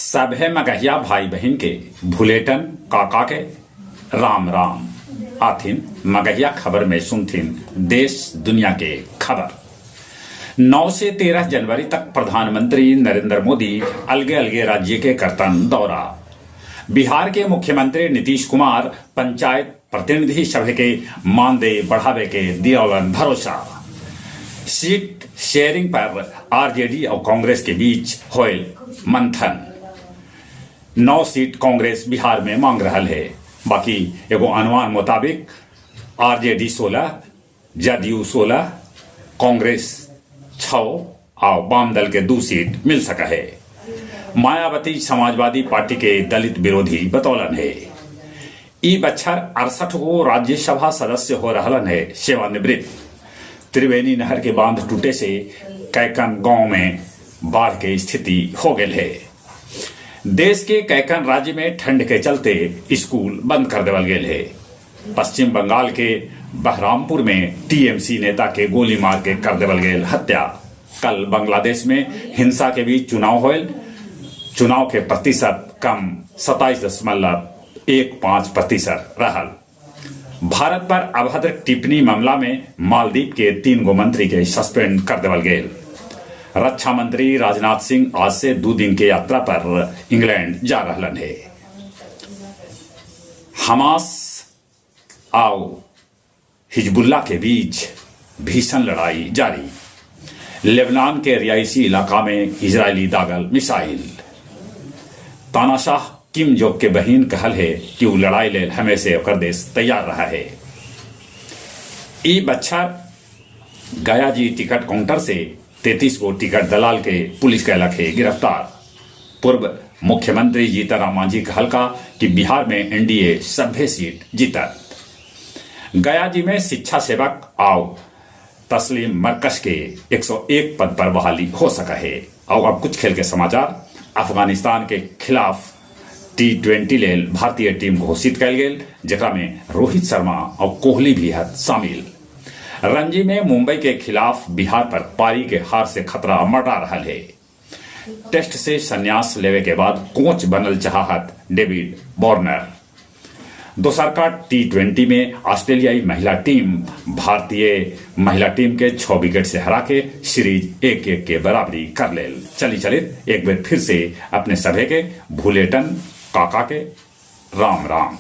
सभे मगहिया भाई बहन के भुलेटन काका के राम राम आथिन मगहिया खबर में सुनथिन देश दुनिया के खबर। 9 से 13 जनवरी तक प्रधानमंत्री नरेंद्र मोदी अलगे अलगे राज्य के करतन दौरा। बिहार के मुख्यमंत्री नीतीश कुमार पंचायत प्रतिनिधि सभा के मानदेय बढ़ावे के दियौलन भरोसा। सीट शेयरिंग पर आरजेडी और कांग्रेस के बीच होयल मंथन। 9 सीट कांग्रेस बिहार में मांग रहा है, बाकी एगो अनुमान मुताबिक आरजेडी 16, जदयू 16, कांग्रेस 6 और वाम दल के 2 सीट मिल सका है। मायावती समाजवादी पार्टी के दलित विरोधी बतौलन है। ई बच्छर 68 गो राज्यसभा सदस्य हो रहलन है सेवानिवृत्त। त्रिवेणी नहर के बांध टूटे से कैकन गांव में बाढ़ के स्थिति हो गई है। देश के कैकन राज्य में ठंड के चलते स्कूल बंद कर देवल गए है। पश्चिम बंगाल के बहरामपुर में टीएमसी नेता के गोली मार के कर देवल गए हत्या। कल बांग्लादेश में हिंसा के बीच चुनाव होयल। चुनाव के प्रतिशत कम 27.15% रहल। भारत पर अभद्र टिप्पणी मामला में मालदीव के 3 गो मंत्री के सस्पेंड कर देवल गए। रक्षा मंत्री राजनाथ सिंह आज से 2 दिन के यात्रा पर इंग्लैंड जा रहलन है। हमास और हिजबुल्लाह के बीच भीषण लड़ाई जारी। लेबनान के रिहायशी इलाका में इजरायली दागल मिसाइल। तानाशाह किम जोग के बहिन कहल है कि वो लड़ाई ले हमेशा ओकर देश तैयार रहा है। ई बच्छर गया जी टिकट काउंटर से 33 गो टिकट दलाल के पुलिस कैलक है गिरफ्तार। पूर्व मुख्यमंत्री जीतनराम मांझी कहल का कि बिहार में एनडीए सभे सीट जीतत। गया जी में शिक्षा सेवक और तस्लीम मरकज के 101 पद पर बहाली हो सका है। और अब कुछ खेल के समाचार। अफगानिस्तान के खिलाफ T20 लेल भारतीय टीम घोषित कल गेल, जकरा में रोहित शर्मा और कोहली भी है शामिल। रणजी में मुंबई के खिलाफ बिहार पर पारी के हार से खतरा मंडरा रहा है। टेस्ट से संन्यास लेवे के बाद कोच बनल चाहत डेविड वार्नर। दोसरका T20 में ऑस्ट्रेलियाई महिला टीम भारतीय महिला टीम के 6 विकेट से हरा के सीरीज 1-1 के बराबरी कर लेल। चली एक बार फिर से अपने सभे के भुलेटन काका के राम राम।